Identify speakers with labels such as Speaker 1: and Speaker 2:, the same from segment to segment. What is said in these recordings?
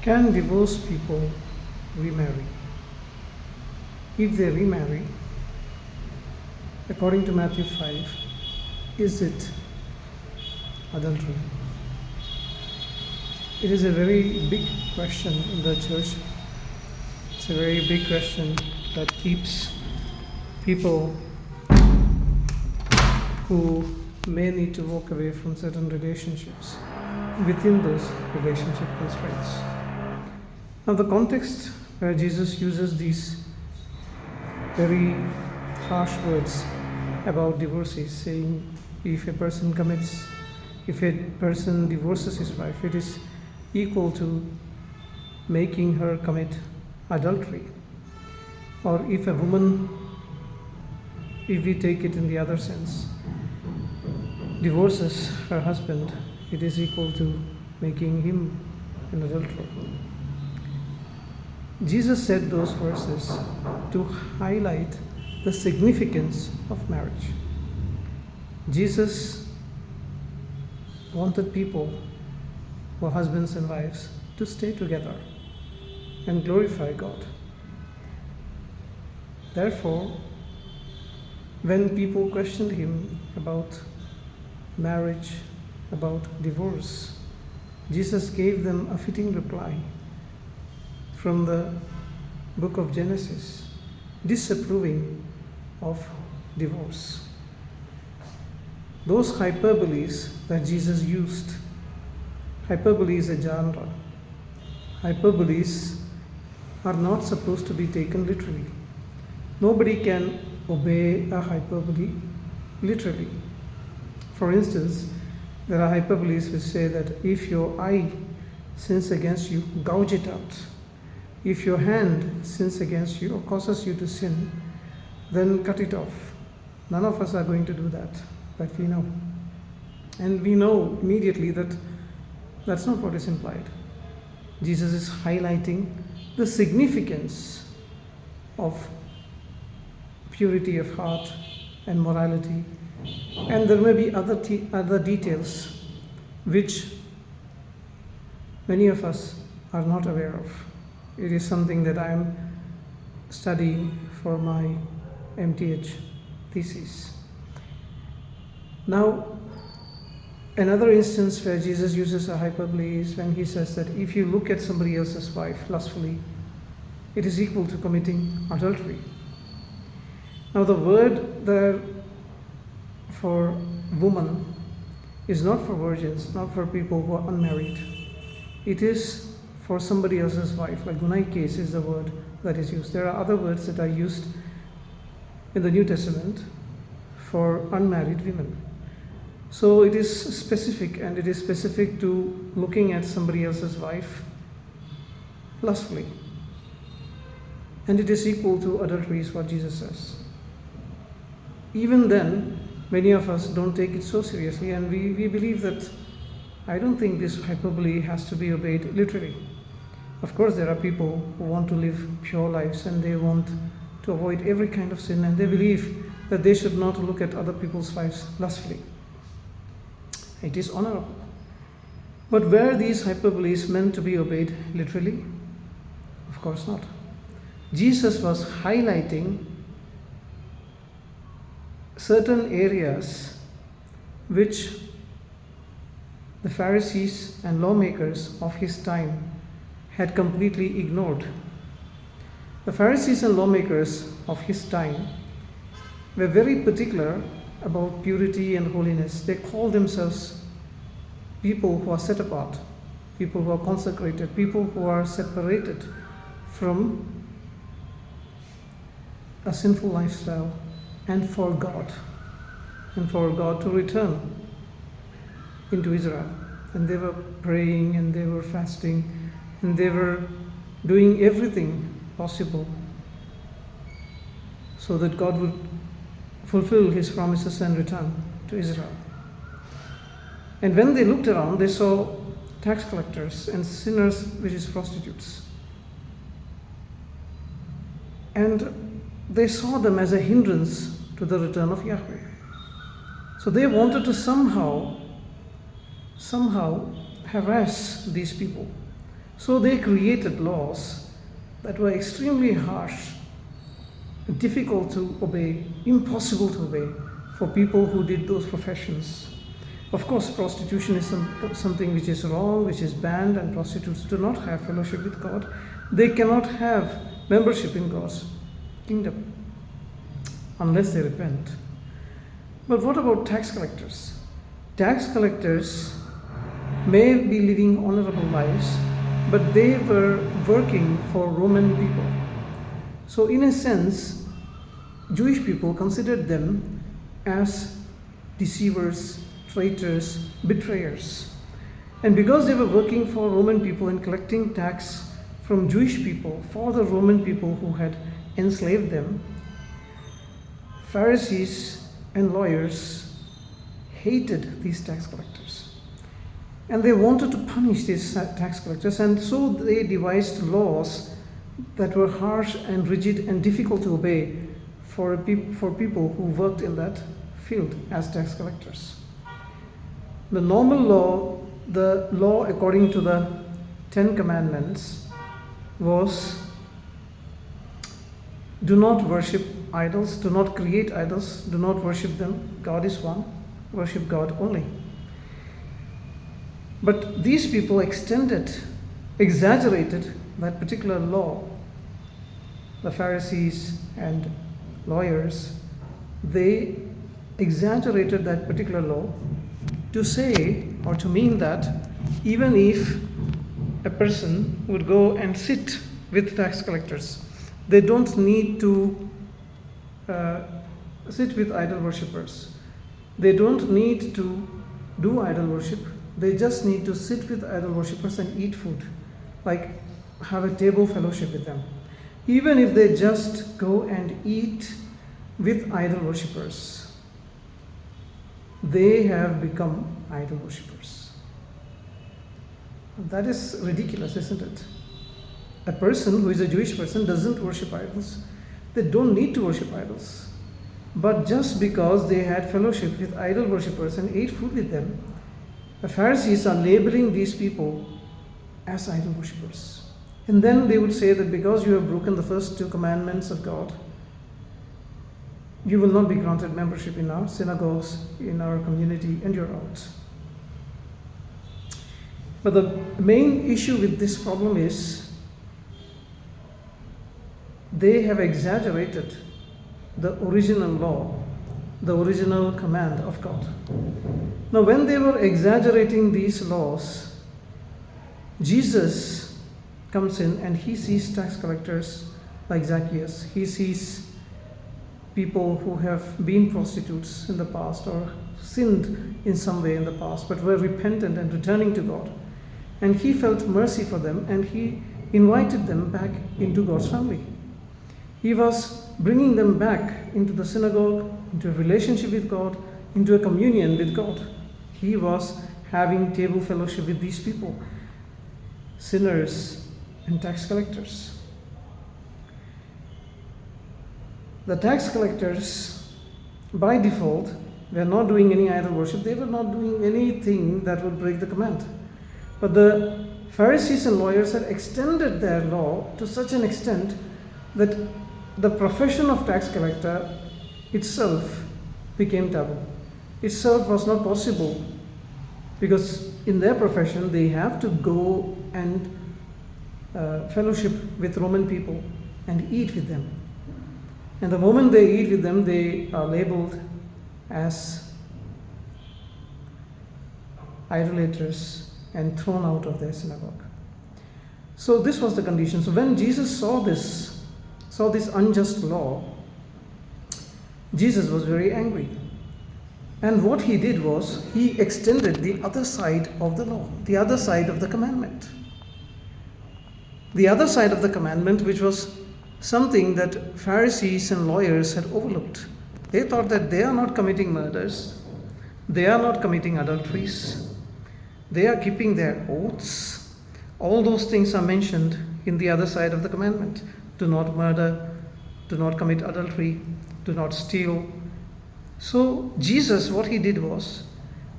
Speaker 1: Can divorced people remarry? If they remarry, according to Matthew 5, is it adultery? It is a very big question in the church. It's a very big question that keeps people who may need to walk away from certain relationships within those relationship constraints. Now, the context where Jesus uses these very harsh words about divorcees, saying if a person divorces his wife, it is equal to making her commit adultery. Or if a woman, if we take it in the other sense, divorces her husband, it is equal to making him an adulterer. Jesus said those verses to highlight the significance of marriage. Jesus wanted people, or husbands and wives, to stay together and glorify God. Therefore, when people questioned him about marriage, about divorce, Jesus gave them a fitting reply from the book of Genesis, disapproving of divorce. Those hyperboles that Jesus used, hyperbole is a genre. Hyperboles are not supposed to be taken literally. Nobody can obey a hyperbole literally. For instance, there are hyperboles which say that if your eye sins against you, gouge it out. If your hand sins against you or causes you to sin, then cut it off. None of us are going to do that, but we know. And we know immediately that that's not what is implied. Jesus is highlighting the significance of purity of heart and morality. And there may be other details which many of us are not aware of. It is something that I am studying for my MTH thesis. Now, another instance where Jesus uses a hyperbole is when he says that if you look at somebody else's wife lustfully, it is equal to committing adultery. Now, the word there for woman is not for virgins, not for people who are unmarried. It is for somebody else's wife, like gunaikes is the word that is used. There are other words that are used in the New Testament for unmarried women. So it is specific, and it is specific to looking at somebody else's wife lustfully. And it is equal to adultery is what Jesus says. Even then, many of us don't take it so seriously, and we believe that I don't think this hyperbole has to be obeyed literally. Of course, there are people who want to live pure lives and they want to avoid every kind of sin, and they believe that they should not look at other people's wives lustfully. It is honorable. But were these hyperboles meant to be obeyed literally? Of course not. Jesus was highlighting certain areas which the Pharisees and lawmakers of his time had completely ignored. The Pharisees and lawmakers of his time were very particular about purity and holiness. They called themselves people who are set apart, people who are consecrated, people who are separated from a sinful lifestyle and for God to return into Israel. And they were praying and they were fasting and they were doing everything possible so that God would fulfill his promises and return to Israel. And when they looked around, they saw tax collectors and sinners, which is prostitutes. And they saw them as a hindrance to the return of Yahweh. So they wanted to somehow harass these people. So they created laws that were extremely harsh, difficult to obey, impossible to obey for people who did those professions. Of course, prostitution is something which is wrong, which is banned, and prostitutes do not have fellowship with God. They cannot have membership in God's kingdom unless they repent. But what about tax collectors? Tax collectors may be living honorable lives, but they were working for Roman people. So in a sense, Jewish people considered them as deceivers, traitors, betrayers. And because they were working for Roman people and collecting tax from Jewish people for the Roman people who had enslaved them, Pharisees and lawyers hated these tax collectors. And they wanted to punish these tax collectors, and so they devised laws that were harsh and rigid and difficult to obey for people who worked in that field as tax collectors. The normal law, the law according to the 10 Commandments, was do not worship idols, do not create idols, do not worship them. God is one, worship God only. But these people exaggerated that particular law. The Pharisees and lawyers, they exaggerated that particular law to say or to mean that even if a person would go and sit with tax collectors, they don't need to sit with idol worshippers. They don't need to do idol worship. They just need to sit with idol worshippers and eat food, like have a table fellowship with them. Even if they just go and eat with idol worshippers, they have become idol worshippers. That is ridiculous, isn't it? A person who is a Jewish person doesn't worship idols. They don't need to worship idols. But just because they had fellowship with idol worshippers and ate food with them, the Pharisees are labeling these people as idol worshippers. And then they would say that because you have broken the first 2 commandments of God, you will not be granted membership in our synagogues, in our community, and you're out. But the main issue with this problem is they have exaggerated the original law, the original command of God. Now, when they were exaggerating these laws, Jesus comes in and he sees tax collectors like Zacchaeus. He sees people who have been prostitutes in the past or sinned in some way in the past but were repentant and returning to God. And he felt mercy for them and he invited them back into God's family. He was bringing them back into the synagogue, into a relationship with God, into a communion with God. He was having table fellowship with these people, sinners and tax collectors. The tax collectors, by default, were not doing any idol worship. They were not doing anything that would break the command. But the Pharisees and lawyers had extended their law to such an extent that the profession of tax collector itself became taboo. Itself was not possible because in their profession they have to go and fellowship with Roman people and eat with them. And the moment they eat with them, they are labeled as idolaters and thrown out of their synagogue. So this was the condition. So when Jesus saw this unjust law, Jesus was very angry. And what he did was, he extended the other side of the law, the other side of the commandment. The other side of the commandment, which was something that Pharisees and lawyers had overlooked. They thought that they are not committing murders, they are not committing adulteries, they are keeping their oaths. All those things are mentioned in the other side of the commandment. Do not murder, do not commit adultery, do not steal. So Jesus, what he did was,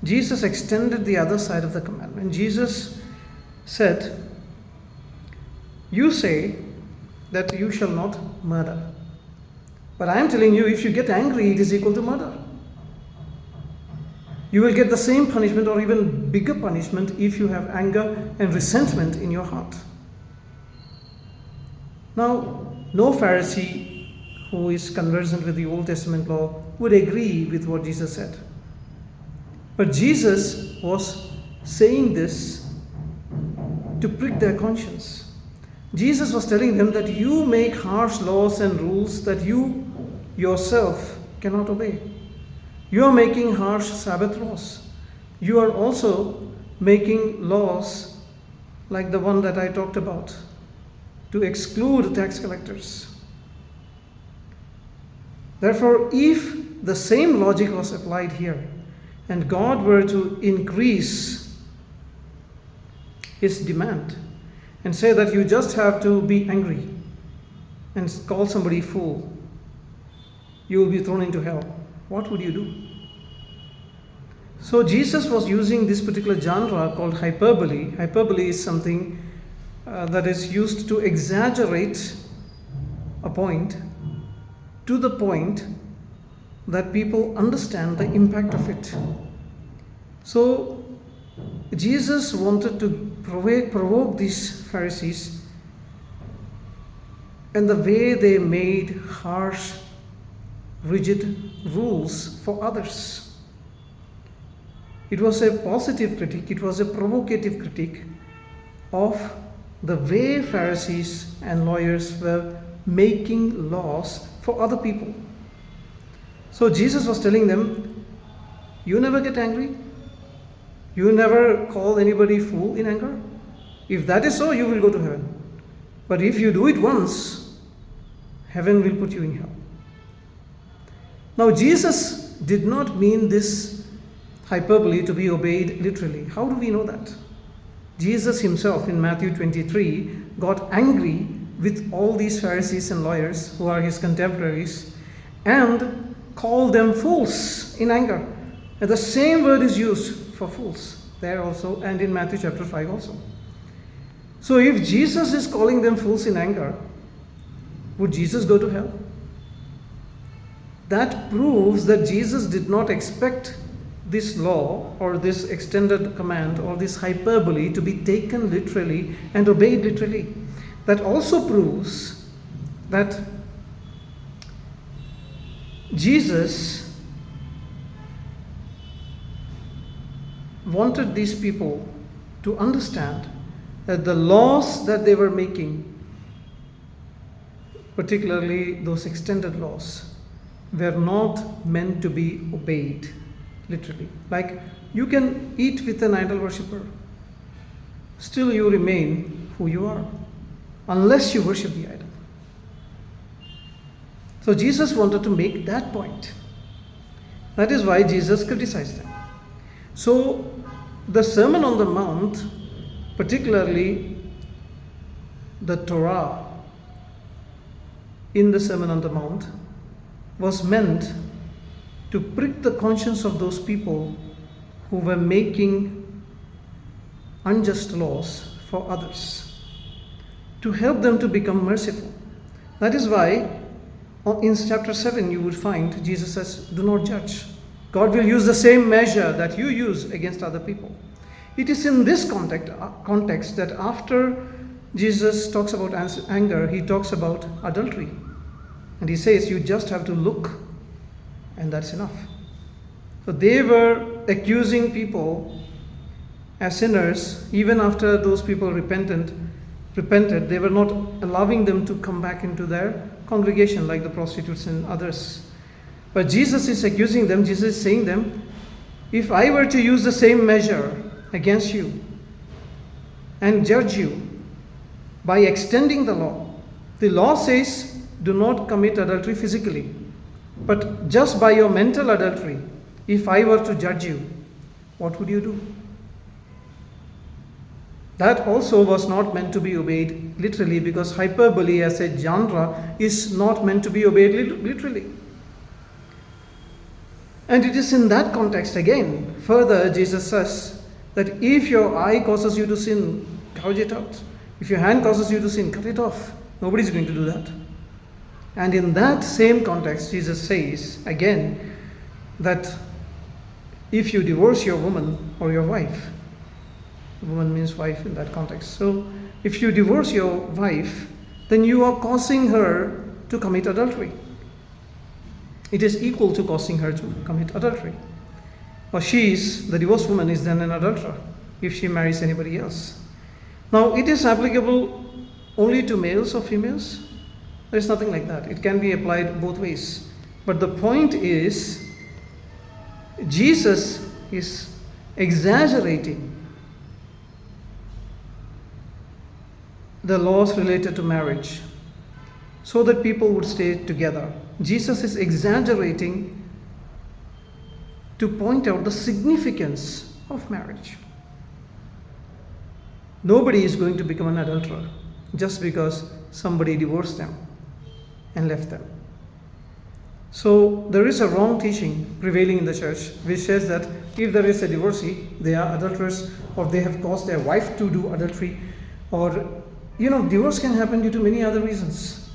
Speaker 1: Jesus extended the other side of the commandment. Jesus said You say that you shall not murder. But I am telling you, if you get angry, it is equal to murder. You will get the same punishment or even bigger punishment if you have anger and resentment in your heart. Now, no Pharisee who is conversant with the Old Testament law would agree with what Jesus said. But Jesus was saying this to prick their conscience. Jesus was telling them that you make harsh laws and rules that you yourself cannot obey. You are making harsh Sabbath laws. You are also making laws like the one that I talked about to exclude tax collectors. Therefore, if the same logic was applied here and God were to increase his demand and say that you just have to be angry and call somebody fool, you will be thrown into hell, what would you do? So Jesus was using this particular genre called hyperbole. Hyperbole is something that is used to exaggerate a point to the point that people understand the impact of it. So Jesus wanted to provoke these Pharisees, and the way they made harsh, rigid rules for others. It was a positive critique, it was a provocative critique of the way Pharisees and lawyers were making laws for other people. So Jesus was telling them, you never get angry, you never call anybody fool in anger. If that is so, you will go to heaven. But if you do it once, heaven will put you in hell. Now Jesus did not mean this hyperbole to be obeyed literally. How do we know that? Jesus himself in Matthew 23 got angry with all these Pharisees and lawyers who are his contemporaries and called them fools in anger. And the same word is used for fools there also and in Matthew chapter 5 also. So if Jesus is calling them fools in anger, would Jesus go to hell? That proves that Jesus did not expect this law or this extended command or this hyperbole to be taken literally and obeyed literally. That also proves that Jesus wanted these people to understand that the laws that they were making, particularly those extended laws, were not meant to be obeyed literally. Like, you can eat with an idol worshipper, still you remain who you are, unless you worship the idol. So Jesus wanted to make that point. That is why Jesus criticized them. So the Sermon on the Mount, particularly the Torah in the Sermon on the Mount, was meant to prick the conscience of those people who were making unjust laws for others, to help them to become merciful. That is why in chapter 7 you would find Jesus says, do not judge. God will use the same measure that you use against other people. It is in this context that after Jesus talks about anger, he talks about adultery. And he says you just have to look, and that's enough. So they were accusing people as sinners even after those people repented. They were not allowing them to come back into their congregation like the prostitutes and others. But Jesus is accusing them. Jesus is saying them, if I were to use the same measure against you and judge you by extending the law says do not commit adultery physically, but just by your mental adultery, if I were to judge you, what would you do? That also was not meant to be obeyed literally, because hyperbole as a genre is not meant to be obeyed literally. And it is in that context again, further Jesus says that if your eye causes you to sin, gouge it out. If your hand causes you to sin, cut it off. Nobody's going to do that. And in that same context, Jesus says again that if you divorce your woman or your wife, woman means wife in that context. So if you divorce your wife, then you are causing her to commit adultery. It is equal to causing her to commit adultery. Or the divorced woman is then an adulterer if she marries anybody else. Now, it is applicable only to males or females. There is nothing like that. It can be applied both ways. But the point is, Jesus is exaggerating the laws related to marriage so that people would stay together. Jesus is exaggerating to point out the significance of marriage. Nobody is going to become an adulterer just because somebody divorced them and left them. So there is a wrong teaching prevailing in the church which says that if there is a divorcee, they are adulterers, or they have caused their wife to do adultery, or divorce can happen due to many other reasons.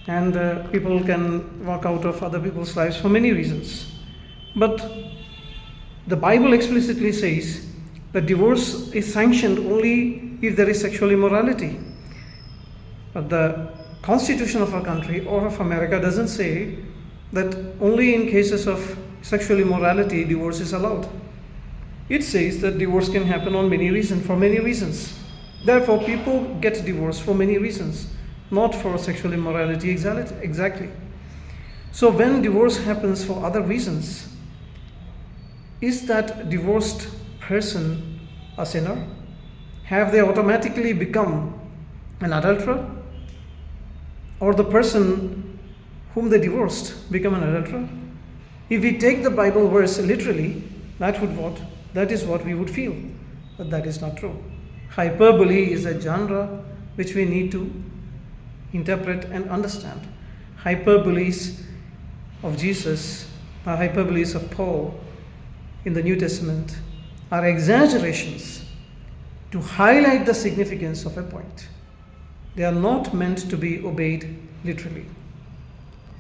Speaker 1: And people can walk out of other people's lives for many reasons. But the Bible explicitly says that divorce is sanctioned only if there is sexual immorality. But the Constitution of our country or of America doesn't say that only in cases of sexual immorality divorce is allowed. It says that divorce can happen for many reasons. Therefore, people get divorced for many reasons, not for sexual immorality exactly. So when divorce happens for other reasons, is that divorced person a sinner? Have they automatically become an adulterer? Or the person whom they divorced become an adulterer? If we take the Bible verse literally, that is what we would feel. But that is not true. Hyperbole is a genre which we need to interpret and understand. Hyperboles of Jesus, or hyperboles of Paul in the New Testament, are exaggerations to highlight the significance of a point. They are not meant to be obeyed literally.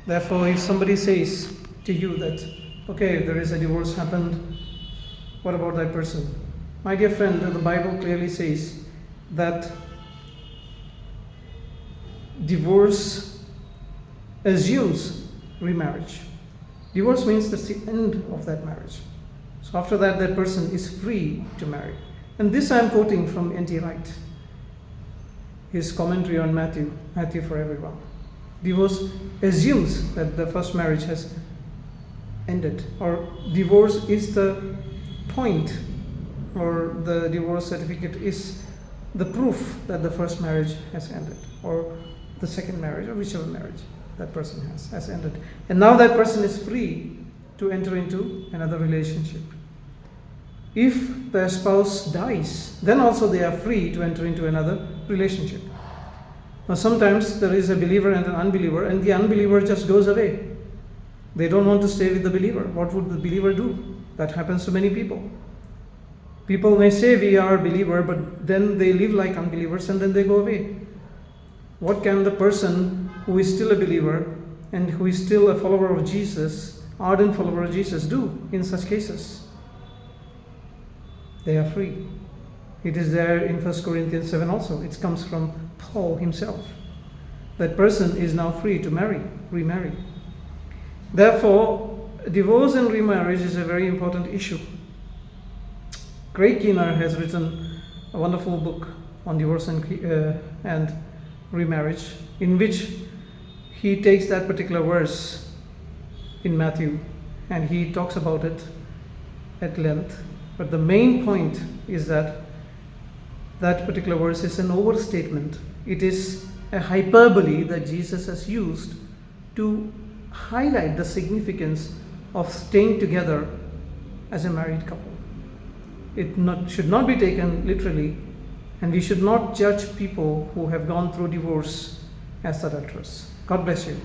Speaker 1: Therefore, if somebody says to you that, okay, if there is a divorce happened, what about that person? My dear friend, the Bible clearly says that divorce assumes remarriage. Divorce means that's the end of that marriage. So after that, that person is free to marry. And this I am quoting from N.T Wright, his commentary on Matthew for everyone. Divorce assumes that the first marriage has ended, or divorce is the point, or the divorce certificate is the proof that the first marriage has ended, or the second marriage, or whichever marriage that person has ended. And now that person is free to enter into another relationship. If their spouse dies, then also they are free to enter into another relationship. Now sometimes there is a believer and an unbeliever, and the unbeliever just goes away. They don't want to stay with the believer. What would the believer do? That happens to many people. People may say we are a believer, but then they live like unbelievers and then they go away. What can the person who is still a believer and who is still a follower of Jesus, ardent follower of Jesus, do in such cases? They are free. It is there in 1 Corinthians 7 also. It comes from Paul himself. That person is now free to remarry. Therefore, divorce and remarriage is a very important issue. Craig Keener has written a wonderful book on divorce and remarriage, in which he takes that particular verse in Matthew and he talks about it at length. But the main point is that that particular verse is an overstatement. It is a hyperbole that Jesus has used to highlight the significance of staying together as a married couple. It should not be taken literally, and we should not judge people who have gone through divorce as adulterers. God bless you.